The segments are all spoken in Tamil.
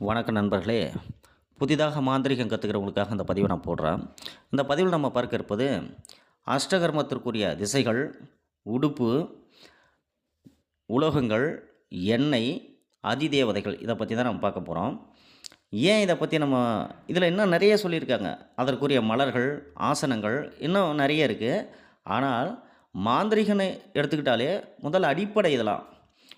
வணக்கம் நண்பர்களே. புதிதாக மாந்திரீகம் கற்றுக்கிறவங்களுக்காக இந்த பதிவை நான் போடுறேன். இந்த பதிவில் நம்ம பார்க்க இருப்பது அஷ்டகர்மத்திற்குரிய திசைகள், உடுப்பு, உலோகங்கள், எண்ணெய், அதிதேவதைகள் இதை பற்றி தான் நம்ம பார்க்க போகிறோம். ஏன் இதை பற்றி நம்ம இதில் இன்னும் நிறைய சொல்லியிருக்காங்க. அதற்குரிய மலர்கள், ஆசனங்கள் இன்னும் நிறைய இருக்குது. ஆனால் மாந்திரீகன்னு எடுத்துக்கிட்டாலே முதல்ல அடிப்படை இதெல்லாம்.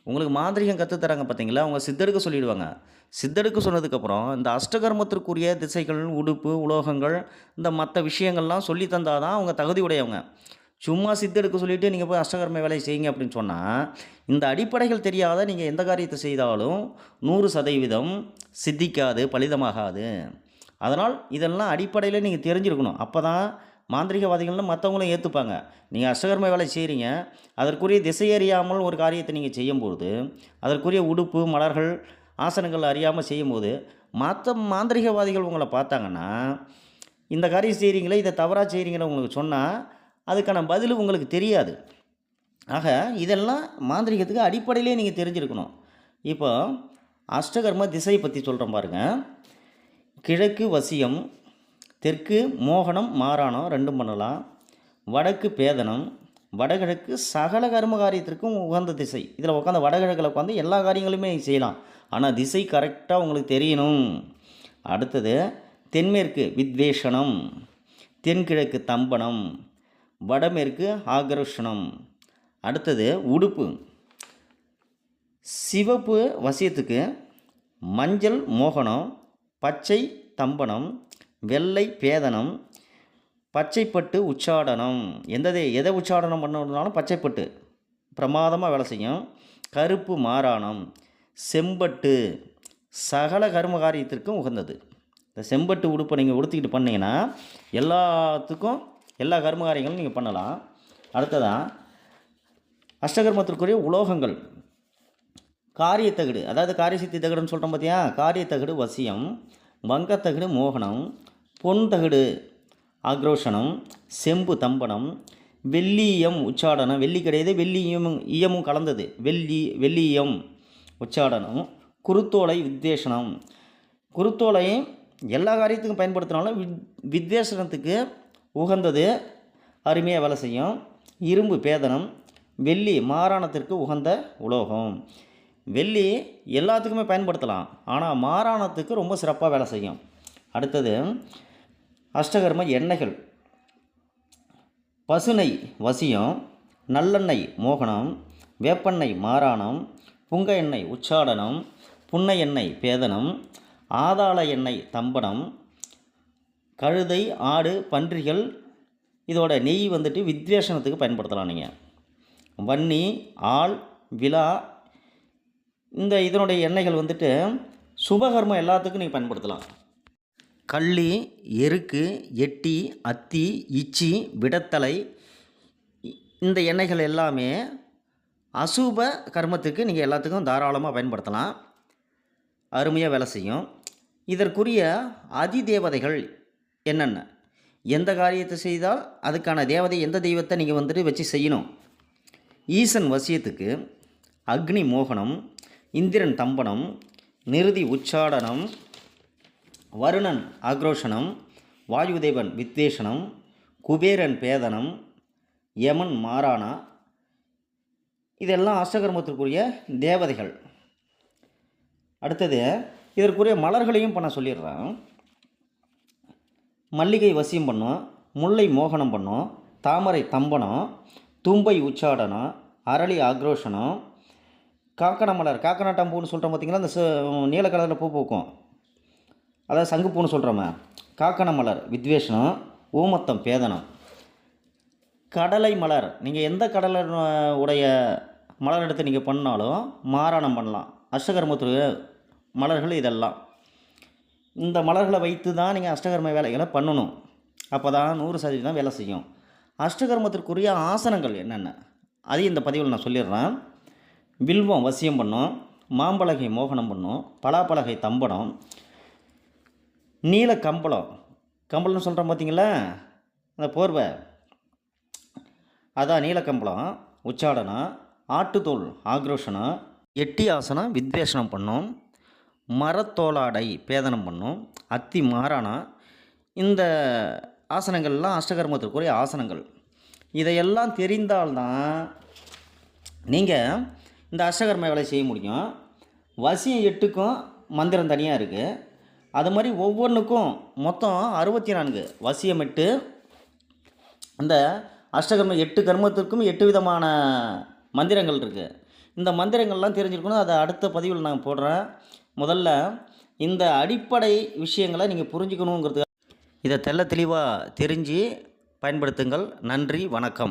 உங்களுக்கு மாந்திரீகம் கற்றுத் தராங்க பார்த்தீங்களா, அவங்க சித்தடுக்க சொல்லிடுவாங்க. சித்தடுக்க சொன்னதுக்கப்புறம் இந்த அஷ்டகர்மத்திற்குரிய திசைகள், உடுப்பு, உலோகங்கள், இந்த மற்ற விஷயங்கள்லாம் சொல்லி தந்தால் தான் அவங்க தகுதி உடையவங்க. சும்மா சித்தடுக்க சொல்லிவிட்டு நீங்கள் போய் அஷ்டகர்ம வேலையை செய்யுங்க அப்படின்னு சொன்னால், இந்த அடிப்படைகள் தெரியாத நீங்கள் எந்த காரியத்தை செய்தாலும் 100% சித்திக்காது, பலிதமாகாது. அதனால் இதெல்லாம் அடிப்படையில் நீங்கள் தெரிஞ்சிருக்கணும். அப்போ தான் மாந்திரிகவாதிகள்னு மற்றவங்களும் ஏற்றுப்பாங்க. நீங்கள் அஷ்டகர்ம வேலை செய்கிறீங்க, அதற்குரிய திசை அறியாமல் ஒரு காரியத்தை நீங்கள் செய்யும்போது, அதற்குரிய உடுப்பு, மலர்கள், ஆசனங்கள் அறியாமல் செய்யும்போது, மற்ற மாந்திரிகவாதிகள் உங்களை பார்த்தாங்கன்னா, இந்த காரியம் செய்கிறீங்களே, இதை தவறாக செய்கிறீங்கன்னு உங்களுக்கு சொன்னால், அதுக்கான பதில் உங்களுக்கு தெரியாது. ஆக இதெல்லாம் மாந்திரிகத்துக்கு அடிப்படையிலே நீங்கள் தெரிஞ்சிருக்கணும். இப்போ அஷ்டகர்ம திசை பற்றி சொல்கிறேன் பாருங்கள். கிழக்கு வசியம், தெற்கு மோகனம், மாராணம் 2 பண்ணலாம். வடக்கு பேதனம், வடகிழக்கு சகல கர்ம காரியத்திற்கும் உகந்த திசை. இதில் உட்காந்து வடகிழக்கில் உட்காந்து எல்லா காரியங்களுமே நீங்கள் செய்யலாம். ஆனால் திசை கரெக்டாக உங்களுக்கு தெரியணும். அடுத்தது தென்மேற்கு வித்வேஷனம், தென்கிழக்கு தம்பனம், வடமேற்கு ஆக்ரோஷனம். அடுத்தது உடுப்பு. சிவப்பு வசியத்துக்கு மஞ்சள் மோகனம், பச்சை தம்பனம், வெள்ளை பேதனம், பச்சைப்பட்டு உச்சாடனம். எதை உச்சாடனம் பண்ணணுன்னாலும் பச்சைப்பட்டு பிரமாதமாக வேலை செய்யும். கருப்பு மாராணம், செம்பட்டு சகல கர்ம காரியத்திற்கும் உகந்தது. இந்த செம்பட்டு உடுப்பை நீங்கள் உடுத்திக்கிட்டு பண்ணிங்கன்னா எல்லாத்துக்கும் எல்லா கர்ம காரியங்களும் நீங்கள் பண்ணலாம். அடுத்ததான் அஷ்டகர்மத்திற்குரிய உலோகங்கள். காரியத்தகடு, அதாவது காரியசித்தி தகடுன்னு சொல்கிறோம் பார்த்தியா, காரியத்தகடு வசியம், வங்கத்தகடு மோகனம், பொன் தகடு ஆக்ரோஷனம், செம்பு தம்பனம், வெள்ளியம் உச்சாடனம். வெள்ளி கிடையாது, வெள்ளியமும் கலந்தது, வெள்ளியம் உச்சாடனம், குருத்தோலை வித்வேஷனம். குருத்தோலை எல்லா காரியத்துக்கும் பயன்படுத்தினாலும் வித்வேஷனத்துக்கு உகந்தது, அருமையாக வேலை செய்யும். இரும்பு பேதனம், வெள்ளி மாராணத்திற்கு உகந்த உலோகம். வெள்ளி எல்லாத்துக்குமே பயன்படுத்தலாம், ஆனால் மாராணத்துக்கு ரொம்ப சிறப்பாக வேலை செய்யும். அடுத்தது அஷ்டகர்ம எண்ணெய்கள். பசுநெய் வசியம், நல்லெண்ணெய் மோகனம், வேப்பெண்ணெய் மாராணம், புங்க எண்ணெய் உச்சாடனம், புன்னை எண்ணெய் பேதனம், ஆதாள எண்ணெய் தம்பனம், கழுதை, ஆடு, பன்றிகள். இதோட நெய் வித்வேஷனத்துக்கு பயன்படுத்தலாம். நீங்கள் வன்னி, ஆள், விழா, இதனுடைய எண்ணெய்கள் சுபகர்மம் எல்லாத்துக்கும் நீங்கள் பயன்படுத்தலாம். கள்ளி, எருக்கு, எட்டி, அத்தி, இச்சி, விடத்தலை, இந்த எண்ணெய்கள் எல்லாமே அசுப கர்மத்துக்கு நீங்கள் எல்லாத்துக்கும் தாராளமாக பயன்படுத்தலாம். அருமையாக வேலை செய்யும். இதற்குரிய அதிதேவதைகள் என்னென்ன, எந்த காரியத்தை செய்தால் அதுக்கான தேவதை, எந்த தெய்வத்தை நீங்கள் வச்சு செய்யணும். ஈசன் வசியத்துக்கு அக்னி மோகனம், இந்திரன் தம்பனம், நிருதி உச்சாடனம், வருணன் ஆக்ரோஷனம், வாயுதேவன் வித்வேஷனம், குபேரன் பேதனம், யமன் மாராணா. இதெல்லாம் அஷ்டகர்மத்திற்குரிய தேவதைகள். அடுத்தது இதற்குரிய மலர்களையும் பண்ண சொல்லிடுறேன். மல்லிகை வசியம் பண்ணும், முல்லை மோகனம் பண்ணும், தாமரை தம்பனம், தும்பை உச்சாடனம், அரளி ஆக்ரோஷனம், காக்கண மலர், காக்கநாட்டம்பூன்னு சொல்கிறோம் பார்த்திங்களா, அந்த நீல கலரில் பூ பூக்கும், அதாவது சங்குப்பூன்னு சொல்கிறோமே, காக்கண மலர் வித்வேஷனம், ஊமத்தம் பேதனம். கடலை மலர், நீங்கள் எந்த கடலை உடைய மலர் எடுத்து நீங்கள் பண்ணாலும் மாராணம் பண்ணலாம். அஷ்டகர்மத்துடைய மலர்கள் இதெல்லாம். இந்த மலர்களை வைத்து தான் நீங்கள் அஷ்டகர்ம வேலைகளை பண்ணணும். அப்போ தான் 100% வேலை செய்யும். அஷ்டகர்மத்திற்குரிய ஆசனங்கள் என்னென்ன அதையும் இந்த பதிவில் நான் சொல்லிடுறேன். வில்வம் வசியம் பண்ணும், மாம்பலகை மோகனம் பண்ணும், பலாப்பலகை தம்பனம், நீல கம்பளம்னு சொல்கிறோம் பார்த்திங்களா, அந்த போர்வை, அதான் நீலக்கம்பளம் உச்சாடனம், ஆட்டுத்தோல் ஆக்ரோஷனம், எட்டி ஆசனம் வித்வேஷனம் பண்ணும், மரத்தோலாடை பேதனம் பண்ணும், அத்தி மாறானா. இந்த ஆசனங்கள்லாம் அஷ்டகர்மத்திற்குரிய ஆசனங்கள். இதையெல்லாம் தெரிந்தால்தான் நீங்கள் இந்த அஷ்டகர்ம வேலை செய்ய முடியும். வசியம் 8க்கும் மந்திரம் தனியாக இருக்குது. அது மாதிரி ஒவ்வொன்றுக்கும் மொத்தம் 64 வசியம் 8. இந்த அஷ்டகர்ம 8 கர்மத்திற்கும் 8 விதமான மந்திரங்கள் இருக்குது. இந்த மந்திரங்கள்லாம் தெரிஞ்சுக்கணும். அதை அடுத்த பதிவில் நான் போடுறேன். முதல்ல இந்த அடிப்படை விஷயங்களை நீங்கள் புரிஞ்சுக்கணுங்கிறதுக்காக இதை தெள்ள தெளிவாக தெரிஞ்சு பயன்படுத்துங்கள். நன்றி, வணக்கம்.